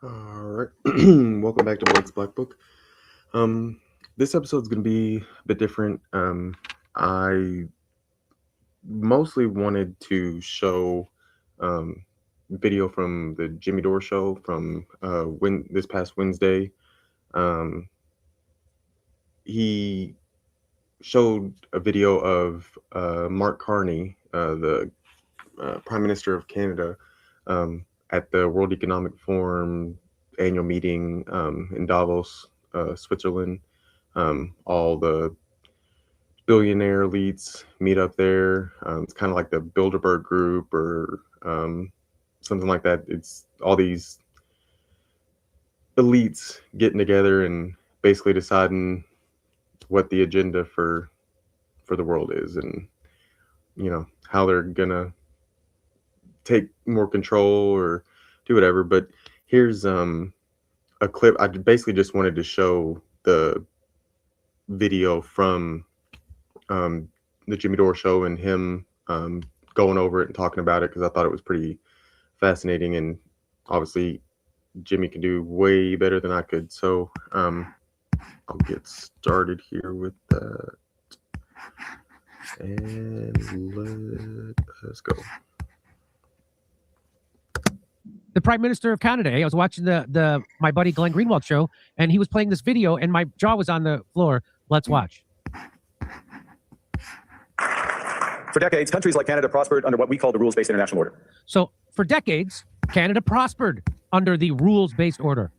All right. Welcome back to Blake's Black Book. This episode's going to be a bit different. I mostly wanted to show video from the Jimmy Dore show from this past Wednesday. He showed a video of Mark Carney, the Prime Minister of Canada, at the World Economic Forum annual meeting in Davos, Switzerland. All the billionaire elites meet up there. It's kind of like the Bilderberg Group or something like that. It's all these elites getting together and basically deciding what the agenda for the world is, and how they're gonna take more control or do whatever. But here's a clip. I basically just wanted to show the video from the Jimmy Dore show and him going over it and talking about it, because I thought it was pretty fascinating, and obviously Jimmy can do way better than I could. So I'll get started here with that, and let's go. The Prime Minister of Canada. I was watching the my buddy Glenn Greenwald show, and he was playing this video, and my jaw was on the floor. Let's watch. For decades, countries like Canada prospered under what we call the rules-based international order. So for decades, Canada prospered under the rules-based order.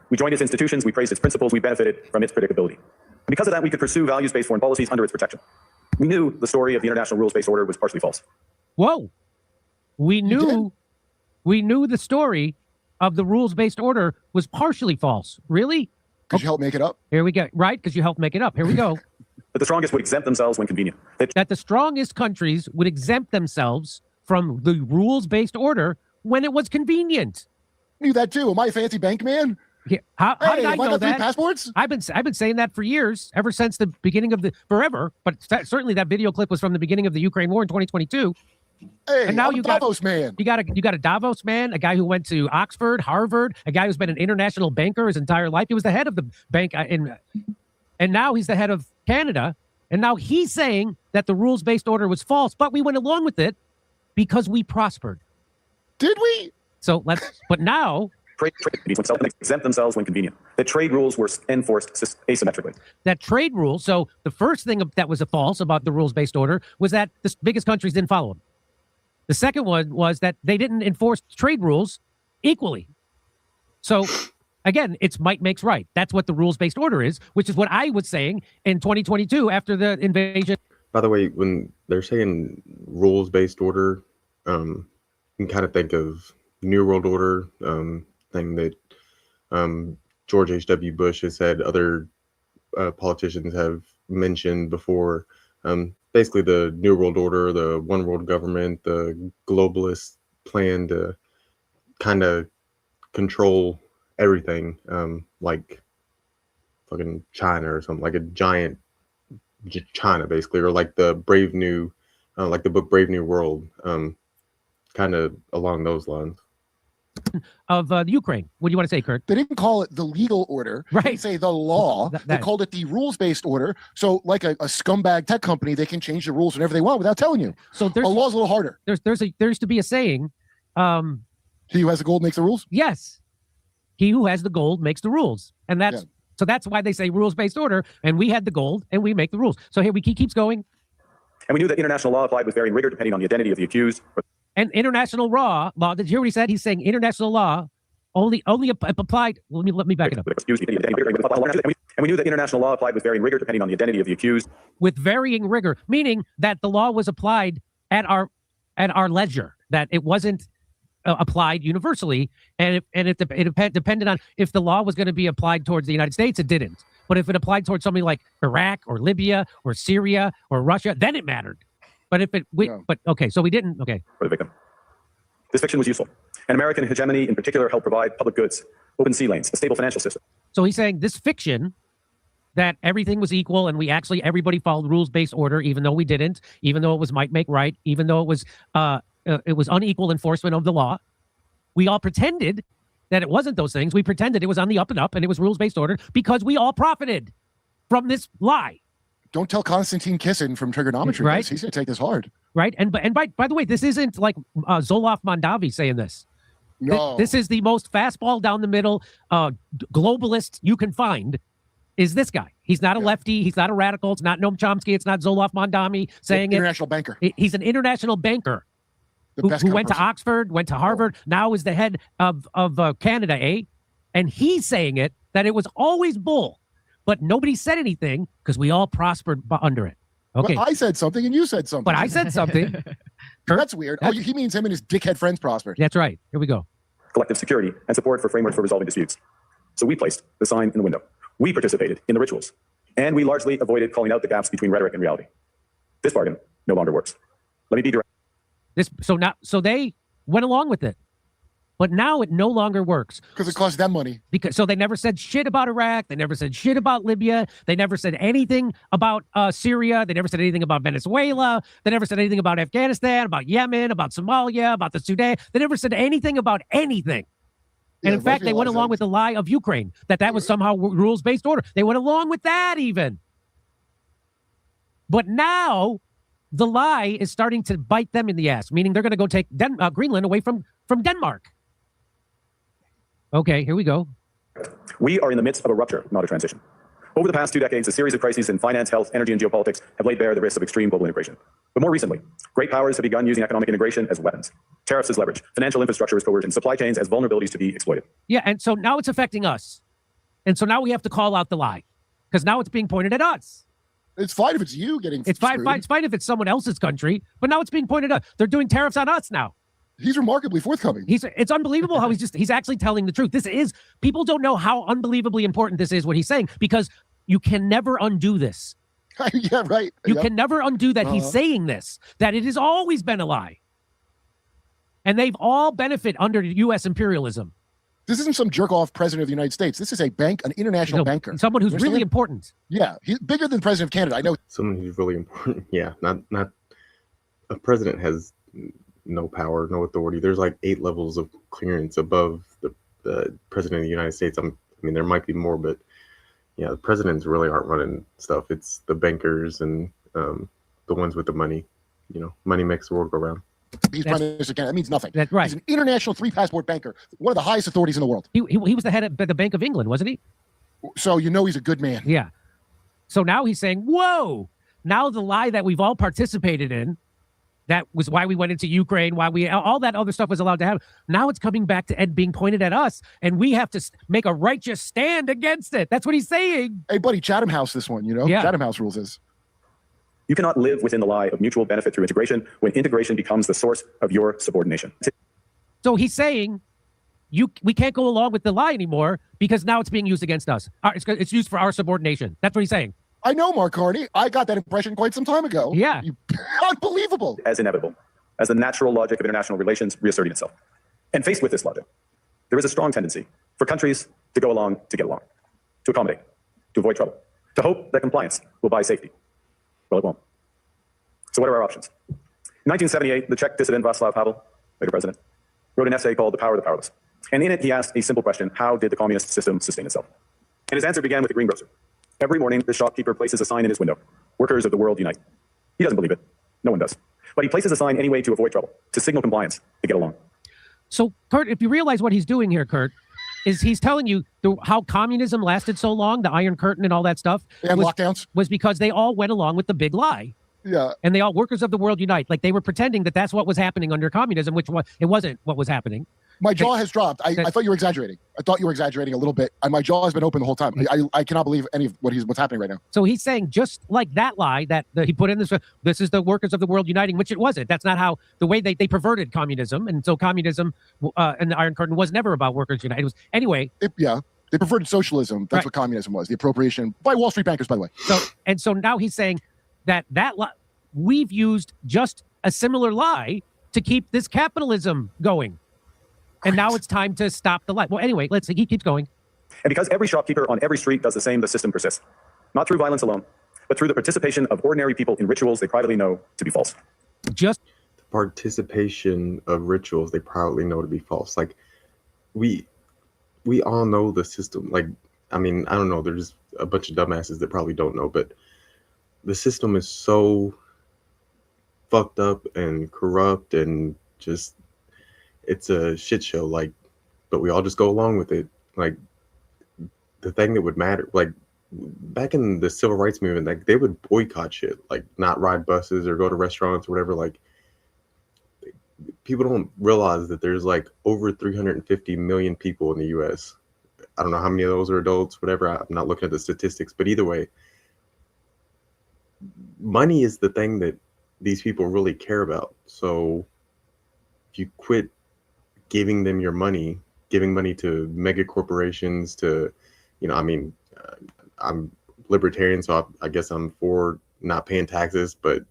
We joined its institutions, we praised its principles, we benefited from its predictability. And because of that, we could pursue values-based foreign policies under its protection. We knew the story of the international rules-based order was partially false. Whoa. We knew the story of the rules-based order was partially false. Really? Because you helped make it up. Here we go. Right? Because you helped make it up. Here we go. That the strongest would exempt themselves when convenient. That the strongest countries would exempt themselves from the rules-based order when it was convenient. I knew that too. Am I a fancy bank man? Yeah. How did I know got 3 that? passports? I've been saying that for years, ever since the beginning of forever. But certainly that video clip was from the beginning of the Ukraine war in 2022. Hey, and now I'm a Davos man. You got a Davos man, a guy who went to Oxford, Harvard, a guy who's been an international banker his entire life. He was the head of the bank, and now he's the head of Canada. And now he's saying that the rules-based order was false, but we went along with it because we prospered. Did we? So but now trade exempt themselves when convenient. That trade rules were enforced asymmetrically. That trade rule. So the first thing that was false about the rules-based order was that the biggest countries didn't follow them. The second one was that they didn't enforce trade rules equally. So again, it's might makes right. That's what the rules-based order is, which is what I was saying in 2022 after the invasion. By the way, when they're saying rules-based order, you can kind of think of New World Order, thing that George H.W. Bush has said, other politicians have mentioned before. Basically, the New World Order, the one world government, the globalist plan to kind of control everything, like fucking China or something, like a giant China, basically, or like the Brave New, like the book Brave New World, kind of along those lines. Of the Ukraine. What do you want to say, Kurt? They didn't call it the legal order. Right. They didn't say the law. They called it the rules-based order. So like a scumbag tech company, they can change the rules whenever they want without telling you. So a law's a little harder. There's to be a saying. He who has the gold makes the rules? Yes. He who has the gold makes the rules. And so that's why they say rules-based order, and we had the gold and we make the rules. So here he keeps going. And we knew that international law applied with varying rigor depending on the identity of the accused. And international law, did you hear what he said? He's saying international law only applied. Let me back it up. And we knew that international law applied with varying rigor depending on the identity of the accused. With varying rigor, meaning that the law was applied at our leisure, that it wasn't applied universally, and it depended on if the law was going to be applied towards the United States, it didn't. But if it applied towards something like Iraq or Libya or Syria or Russia, then it mattered. But if okay, so we didn't. Okay. For the victim. This fiction was useful. And American hegemony in particular helped provide public goods, open sea lanes, a stable financial system. So he's saying this fiction, that everything was equal and everybody followed rules-based order, even though we didn't, even though it was might make right, even though it was unequal enforcement of the law. We all pretended that it wasn't those things. We pretended it was on the up and up and it was rules-based order because we all profited from this lie. Don't tell Konstantin Kisin from Trigonometry. Right. This. He's going to take this hard. Right. And by the way, this isn't like Zoloft Mondavi saying this. No. This is the most fastball down the middle globalist you can find is this guy. He's not a lefty. He's not a radical. It's not Noam Chomsky. It's not Zoloft Mondami saying international banker. He's an international banker who went to Oxford, went to Harvard, now is the head of Canada, eh? And he's saying it, that it was always bull, but nobody said anything because we all prospered under it. Okay. But I said something and you said something. But I said something. That's weird. Oh, he means him and his dickhead friends prospered. That's right. Here we go. Collective security and support for frameworks for resolving disputes. So we placed the sign in the window. We participated in the rituals. And we largely avoided calling out the gaps between rhetoric and reality. This bargain no longer works. Let me be direct. So they went along with it. But now it no longer works. Because it costs them money. So they never said shit about Iraq. They never said shit about Libya. They never said anything about Syria. They never said anything about Venezuela. They never said anything about Afghanistan, about Yemen, about Somalia, about the Sudan. They never said anything about anything. And in fact, they went along with the lie of Ukraine, that was somehow rules-based order. They went along with that even. But now the lie is starting to bite them in the ass, meaning they're going to go take Greenland away from Denmark. Okay, here we go. We are in the midst of a rupture, not a transition. Over the past 2 decades, a series of crises in finance, health, energy, and geopolitics have laid bare the risks of extreme global integration. But more recently, great powers have begun using economic integration as weapons, tariffs as leverage, financial infrastructure as coercion, supply chains as vulnerabilities to be exploited. Yeah, and so now it's affecting us. And so now we have to call out the lie, because now it's being pointed at us. It's fine if it's you getting It's fine if it's someone else's country, but now it's being pointed at us. They're doing tariffs on us now. He's remarkably forthcoming. It's unbelievable how he's actually telling the truth. People don't know how unbelievably important this is, what he's saying, because you can never undo this. Yeah, right. You can never undo that he's saying this, that it has always been a lie. And they've all benefited under U.S. imperialism. This isn't some jerk-off president of the United States. This is a bank, an international banker. Someone who's really important. Yeah, he's bigger than president of Canada. I know. Someone who's really important. Yeah, not a president has no power, no authority. There's like 8 levels of clearance above the president of the United States. I mean, there might be more, but yeah, the presidents really aren't running stuff. It's the bankers and the ones with the money. You know, money makes the world go round. He's prime minister of Canada. That means nothing. That's right. He's an international 3-passport banker, one of the highest authorities in the world. He was the head of the Bank of England, wasn't he? So you know he's a good man. Yeah. So now he's saying, whoa, now the lie that we've all participated in, that was why we went into Ukraine, why all that other stuff was allowed to happen. Now it's coming back to being pointed at us, and we have to make a righteous stand against it. That's what he's saying. Hey, buddy, Chatham House this one, you know? Yeah. Chatham House rules is. You cannot live within the lie of mutual benefit through integration when integration becomes the source of your subordination. So he's saying we can't go along with the lie anymore because now it's being used against us. It's used for our subordination. That's what he's saying. I know, Mark Carney. I got that impression quite some time ago. Yeah. Unbelievable. As inevitable, as the natural logic of international relations reasserting itself. And faced with this logic, there is a strong tendency for countries to go along to get along, to accommodate, to avoid trouble, to hope that compliance will buy safety. Well, it won't. So what are our options? In 1978, the Czech dissident Václav Havel, later president, wrote an essay called The Power of the Powerless. And in it, he asked a simple question: how did the communist system sustain itself? And his answer began with the greengrocer. Every morning, the shopkeeper places a sign in his window: workers of the world unite. He doesn't believe it. No one does. But he places a sign anyway to avoid trouble, to signal compliance, to get along. So, Kurt, if you realize what he's doing here, Kurt, is he's telling you how communism lasted so long, the Iron Curtain and all that stuff. And lockdowns. Was because they all went along with the big lie. Yeah. And they all, workers of the world unite. Like they were pretending that that's what was happening under communism, which it wasn't what was happening. My jaw has dropped. I thought you were exaggerating. I thought you were exaggerating a little bit. And my jaw has been open the whole time. I cannot believe any of what's happening right now. So he's saying just like that lie that he put in this is the workers of the world uniting, which it wasn't. That's not how the way they perverted communism. And so communism and the Iron Curtain was never about workers united. It was anyway. They perverted socialism. That's what communism was. The appropriation by Wall Street bankers, by the way. So now he's saying that we've used just a similar lie to keep this capitalism going. And now it's time to stop the lie. Well, anyway, he keeps going. And because every shopkeeper on every street does the same, the system persists. Not through violence alone, but through the participation of ordinary people in rituals they privately know to be false. Just the participation of rituals they proudly know to be false. Like we all know the system. Like, I mean, I don't know. There's a bunch of dumbasses that probably don't know, but the system is so fucked up and corrupt and just, it's a shit show. Like, but we all just go along with it. Like, the thing that would matter, like back in the civil rights movement, like they would boycott shit, like not ride buses or go to restaurants or whatever. Like, people don't realize that there's like over 350 million people in the US. I don't know how many of those are adults, whatever. I'm not looking at the statistics, but either way, money is the thing that these people really care about. So if you quit giving them your money, giving money to mega corporations, to, you know, I mean, I'm libertarian, so I guess I'm for not paying taxes, but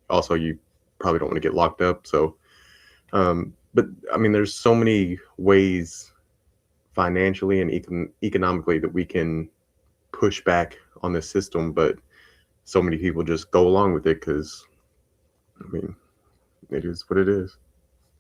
also you probably don't want to get locked up. So, but I mean, there's so many ways financially and economically that we can push back on this system, but so many people just go along with it because, I mean, it is what it is.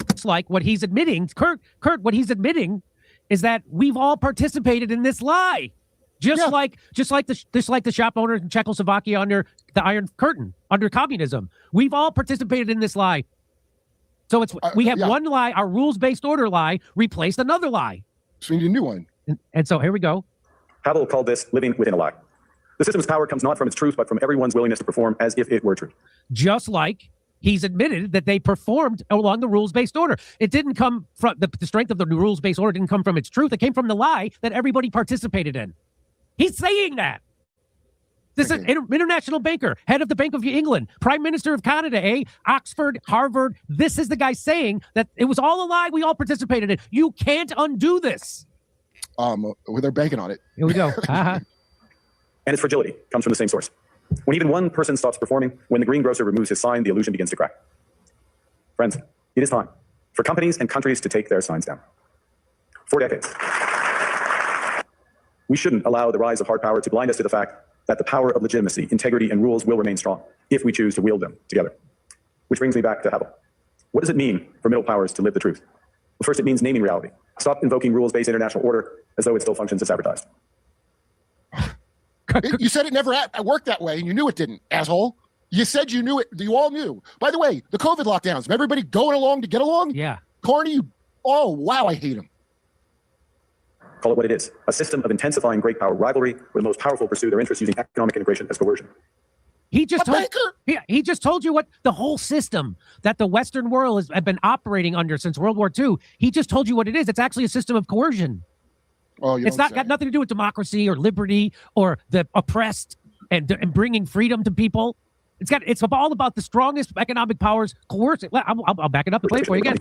It's like what he's admitting, Kurt, what he's admitting is that we've all participated in this lie. Just like the shop owners in Czechoslovakia under the Iron Curtain, under communism. We've all participated in this lie. So it's we have one lie, our rules-based order lie, replaced another lie. So we need a new one. And so here we go. Havel called this living within a lie. The system's power comes not from its truth, but from everyone's willingness to perform as if it were true. Just like he's admitted that they performed along the rules-based order. It didn't come from the strength of the rules-based order didn't come from its truth. It came from the lie that everybody participated in. He's saying that. This is an international banker, head of the Bank of England, Prime Minister of Canada, Oxford, Harvard. This is the guy saying that it was all a lie. We all participated in it. You can't undo this. Well, they're banking on it. Here we go. And its fragility comes from the same source. When even one person stops performing, when the greengrocer removes his sign, the illusion begins to crack. Friends, it is time for companies and countries to take their signs down. For decades, we shouldn't allow the rise of hard power to blind us to the fact that the power of legitimacy, integrity, and rules will remain strong if we choose to wield them together. Which brings me back to Havel. What does it mean for middle powers to live the truth? Well, first, it means naming reality. Stop invoking rules-based international order as though it still functions as advertised. You said it never worked that way, and you knew it didn't, asshole. You said you knew it. You all knew. By the way, the COVID lockdowns, everybody going along to get along? Yeah. Carney, oh, wow, I hate him. Call it what it is, a system of intensifying great power rivalry where the most powerful pursue their interests using economic integration as coercion. He just told you what the whole system that the Western world has been operating under since World War II. He just told you what it is. It's actually a system of coercion. Oh, it's not got nothing to do with democracy or liberty or the oppressed and bringing freedom to people. It's all about the strongest economic powers coercing. I'll back it up and play it for you again.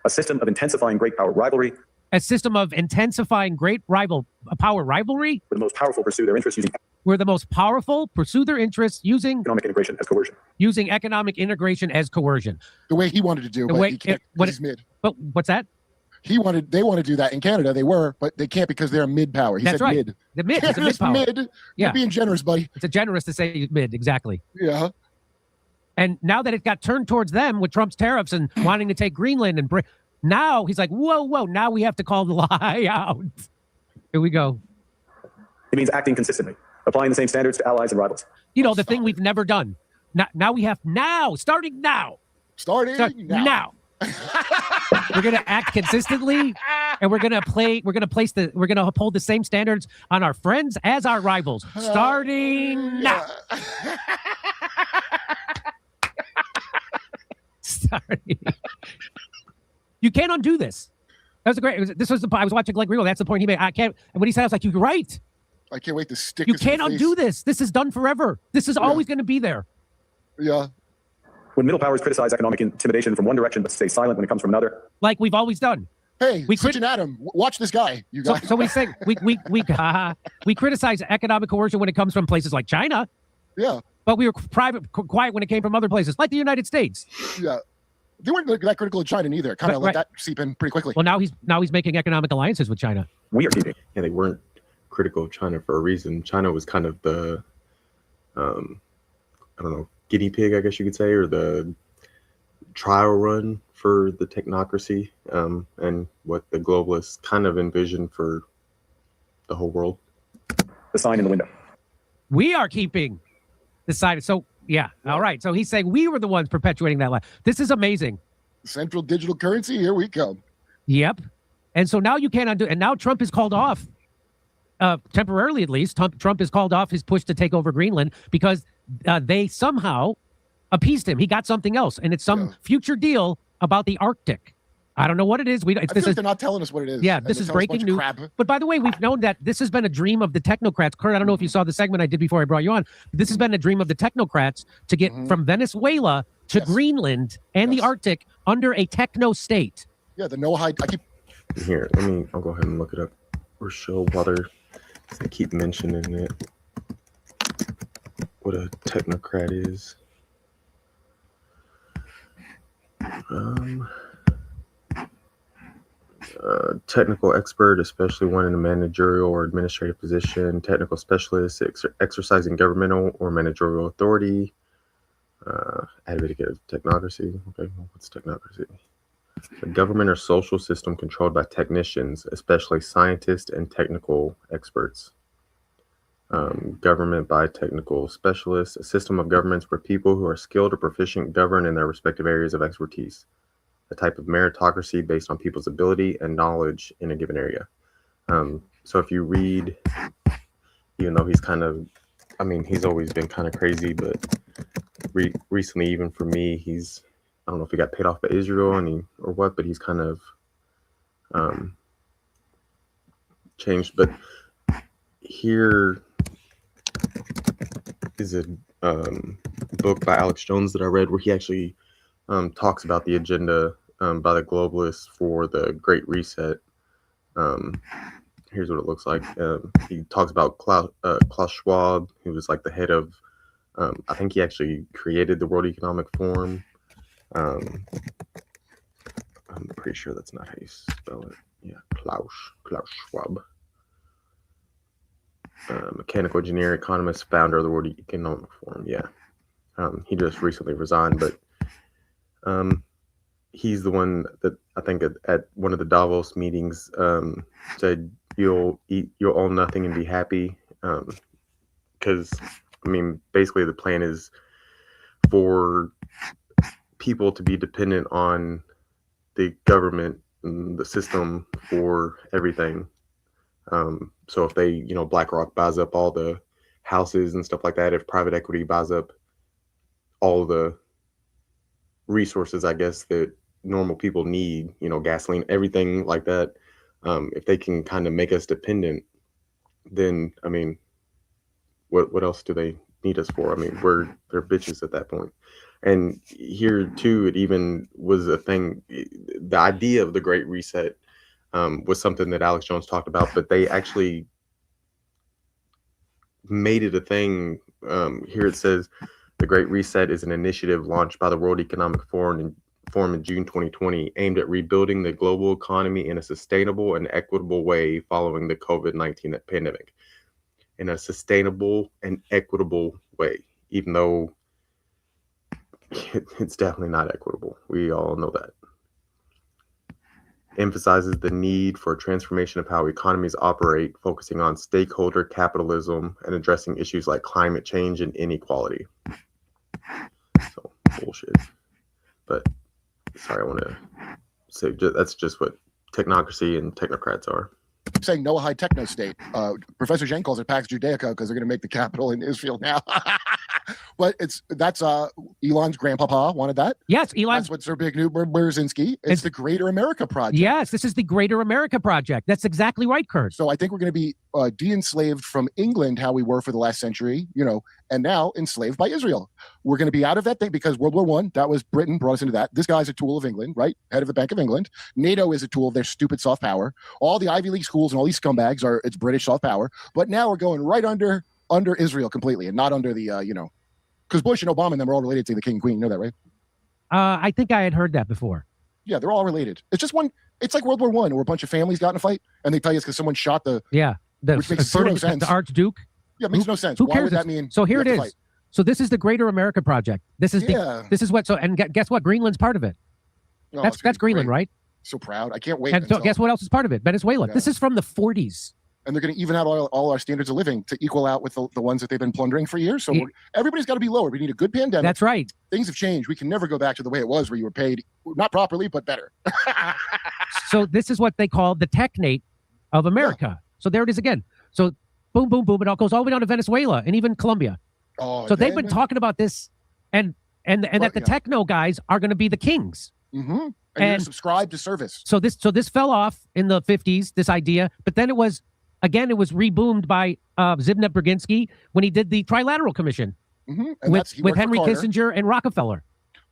A system of intensifying great power rivalry. A system of intensifying power rivalry. Where the most powerful pursue their interests using economic integration as coercion. Using economic integration as coercion. The way he wanted to do, but he can't. He's mid. But what's that? They want to do that in Canada. They were, but they can't because they're mid power. He That's said right. mid. The mid. It's a mid power. Mid. Yeah. You're being generous, buddy. It's a generous to say mid. Exactly. Yeah. And now that it got turned towards them with Trump's tariffs and wanting to take Greenland and now he's like, whoa, now we have to call the lie out. Here we go. It means acting consistently, applying the same standards to allies and rivals. You know, the thing we've never done. Starting now. We're going to act consistently, and we're going to uphold the same standards on our friends as our rivals. Starting now. Starting. You can't undo this. That was I was watching Glenn Greenwald. That's the point he made. And when he said, I was like, you're right. I can't wait to stick. You can't undo this. This is done forever. This is always going to be there. Yeah. When middle powers criticize economic intimidation from one direction but stay silent when it comes from another. Like we've always done. Hey, Switch and Adam, watch this guy. You guys. So we say we criticize economic coercion when it comes from places like China. Yeah. But we were quiet when it came from other places, like the United States. Yeah. They weren't that critical of China either. Kind of let that seep in pretty quickly. Well, now he's making economic alliances with China. We are keeping. Yeah, they weren't critical of China for a reason. China was kind of the, I don't know, guinea pig, I guess you could say, or the trial run for the technocracy, and what the globalists kind of envision for the whole world. The sign in the window. We are keeping the sign. So, yeah. All right. So he's saying we were the ones perpetuating that lie. This is amazing. Central digital currency, here we come. Yep. And so now you can't undo. And now Trump is called off, temporarily at least. Trump is called off his push to take over Greenland because they somehow appeased him. He got something else, and it's some future deal about the Arctic. I don't know what it is. I feel like they're not telling us what it is. Yeah, this is breaking news. But by the way, we've known that this has been a dream of the technocrats. Kurt, I don't know if you saw the segment I did before I brought you on. This has been a dream of the technocrats to get from Venezuela to Greenland and the Arctic under a techno state. Yeah, the no-hide. Here, I'll go ahead and look it up or show while they keep mentioning it. What a technocrat is. Technical expert, especially one in a managerial or administrative position. Technical specialist, exercising governmental or managerial authority. Advocate of technocracy. Okay, what's technocracy? A government or social system controlled by technicians, especially scientists and technical experts. Government by technical specialists, a system of governments where people who are skilled or proficient govern in their respective areas of expertise. A type of meritocracy based on people's ability and knowledge in a given area. So if you read, even though he's kind of, he's always been kind of crazy, but recently, even for me, I don't know if he got paid off by Israel or what, but he's kind of changed. But here is a book by Alex Jones that I read where he actually talks about the agenda by the globalists for the Great Reset. Here's what it looks like. He talks about Klaus Schwab, who was like the head of, I think he actually created the World Economic Forum. I'm pretty sure that's not how you spell it. Yeah, Klaus Schwab. Mechanical engineer, economist, founder of the World Economic Forum. Yeah. He just recently resigned, but he's the one that I think at one of the Davos meetings said you'll own nothing and be happy, because basically the plan is for people to be dependent on the government and the system for everything. So if they, BlackRock buys up all the houses and stuff like that, if private equity buys up all the resources, I guess, that normal people need, gasoline, everything like that, if they can kind of make us dependent, then, what else do they need us for? They're bitches at that point. And here too, it even was a thing, the idea of the Great Reset was something that Alex Jones talked about, but they actually made it a thing. Here it says, the Great Reset is an initiative launched by the World Economic Forum in June 2020, aimed at rebuilding the global economy in a sustainable and equitable way following the COVID-19 pandemic. In a sustainable and equitable way, even though it's definitely not equitable. We all know that. Emphasizes the need for a transformation of how economies operate, focusing on stakeholder capitalism and addressing issues like climate change and inequality. So, bullshit. But, sorry, I want to say that's just what technocracy and technocrats are. Saying no high techno state. Professor Zhang calls it Pax Judaica because they're going to make the capital in Israel now. But that's Elon's grandpapa wanted that. Yes, Elon. That's what Sir Big New Brzezinski. It's the Greater America Project. Yes, this is the Greater America Project. That's exactly right, Kurt. So I think we're going to be de-enslaved from England, how we were for the last century, and now enslaved by Israel. We're going to be out of that thing because World War I, that was Britain brought us into that. This guy's a tool of England, right? Head of the Bank of England. NATO is a tool of their stupid soft power. All the Ivy League schools and all these scumbags it's British soft power. But now we're going right under Israel completely and not under the, because Bush and Obama and them are all related to the king and queen. You know that, right? I think I had heard that before. Yeah, they're all related. It's just one. It's like World War I, where a bunch of families got in a fight, and they tell you it's because someone shot which makes zero sense. The Archduke. Yeah, it makes no sense. Who Why cares? would that mean? So here it is. So this is the Greater America Project. This is Yeah. this is what. So and guess what? Greenland's part of it. Oh, That's it's gonna be Greenland, great. right? So proud. I can't wait. And so until- guess what else is part of it? Venezuela. Yeah. This is from the 40s. and they're going to even out all our standards of living to equal out with the ones that they've been plundering for years. So Yeah. everybody's got to be lower. We need a good pandemic. That's right. Things have changed. We can never go back to the way it was where you were paid not properly, but better. So this is what they call the technate of America. So there it is again. So boom, boom, boom. It all goes all the way down to Venezuela and even Colombia. Oh, So they've been talking about this, and that the techno guys are going to be the kings. Mm-hmm. And you're And- subscribe to service. So this fell off in the 50s, this idea, but then it was reboomed by Zbigniew Brzezinski when he did the Trilateral Commission Mm-hmm. And with he worked for Henry Carter. Kissinger and Rockefeller.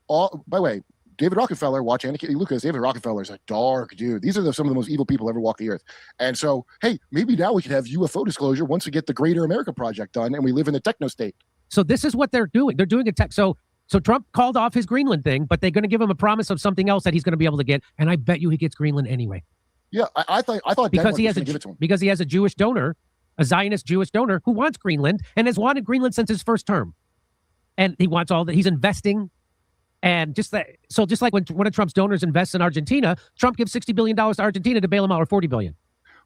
By the way, David Rockefeller, watch Anna Kitty Lucas. David Rockefeller is a dark dude. These are some of the most evil people ever walk the earth. And so, hey, maybe now we could have UFO disclosure once we get the Greater America Project done and we live in the techno state. So this is what they're doing. They're doing a tech. So Trump called off his Greenland thing, but they're going to give him a promise of something else that he's going to be able to get. And I bet you he gets Greenland anyway. Yeah, I thought Because he has give it to him. because he has a Jewish donor, a Zionist Jewish donor who wants Greenland and has wanted Greenland since his first term. And he wants all that. He's investing. And just like when one of Trump's donors invests in Argentina, Trump gives $60 billion to Argentina to bail him out, or $40 billion.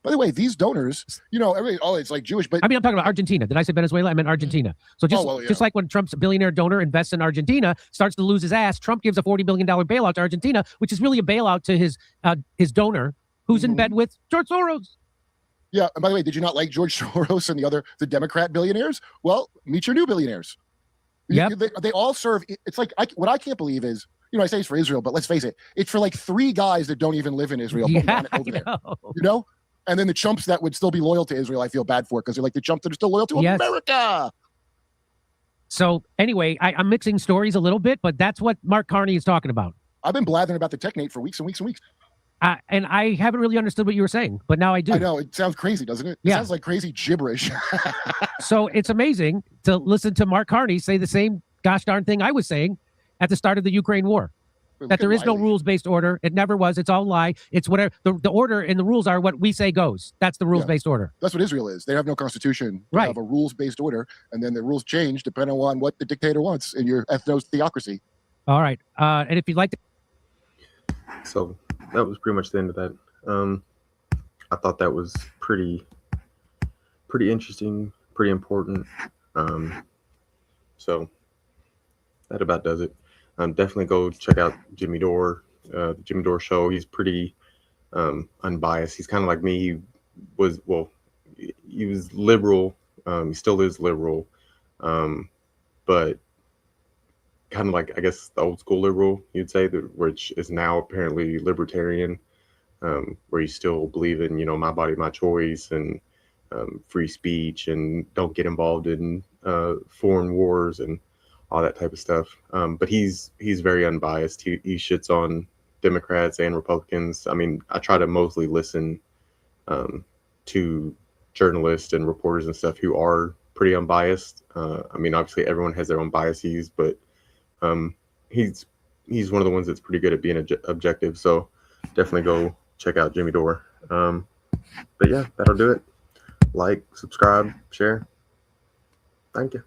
By the way, these donors, it's like Jewish, but I mean, I'm talking about Argentina. Did I say Venezuela? I meant Argentina. So just like when Trump's billionaire donor invests in Argentina, starts to lose his ass, Trump gives a $40 billion bailout to Argentina, which is really a bailout to his donor, who's in bed with George Soros. yeah. And by the way, did you not like George Soros and the Democrat billionaires? Well, meet your new billionaires. Yep. They all serve. It's like what I can't believe is, I say it's for Israel, but let's face it, it's for like 3 guys that don't even live in Israel. But want it over there, And then the chumps that would still be loyal to Israel, I feel bad for because they're like the chumps that are still loyal to America. So anyway, I'm mixing stories a little bit, but that's what Mark Carney is talking about. I've been blathering about the technate for weeks and weeks and weeks. And I haven't really understood what you were saying, but now I do. I know. It sounds crazy, doesn't it? It sounds like crazy gibberish. So it's amazing to listen to Mark Carney say the same gosh darn thing I was saying at the start of the Ukraine war. That there is no rules-based order. It never was. It's all a lie. It's whatever the order and the rules are what we say goes. That's the rules-based order. That's what Israel is. They have no constitution. They Right. have a rules-based order, and then the rules change depending on what the dictator wants in your ethno-theocracy. All right. And if you'd like to... So that was pretty much the end of that. I thought that was pretty interesting, pretty important. So that about does it. Definitely go check out Jimmy Dore, the Jimmy Dore show. He's pretty unbiased. He's kind of like me. He was liberal. He still is liberal, but kind of like, I guess, the old school liberal, you'd say, which is now apparently libertarian, where you still believe in, my body, my choice, and free speech, and don't get involved in foreign wars and all that type of stuff. But he's very unbiased. He shits on Democrats and Republicans. I mean, I try to mostly listen to journalists and reporters and stuff who are pretty unbiased. I mean, obviously everyone has their own biases, but he's one of the ones that's pretty good at being objective. So definitely go check out Jimmy Dore. But yeah, that'll do it. Like, subscribe, share. Thank you.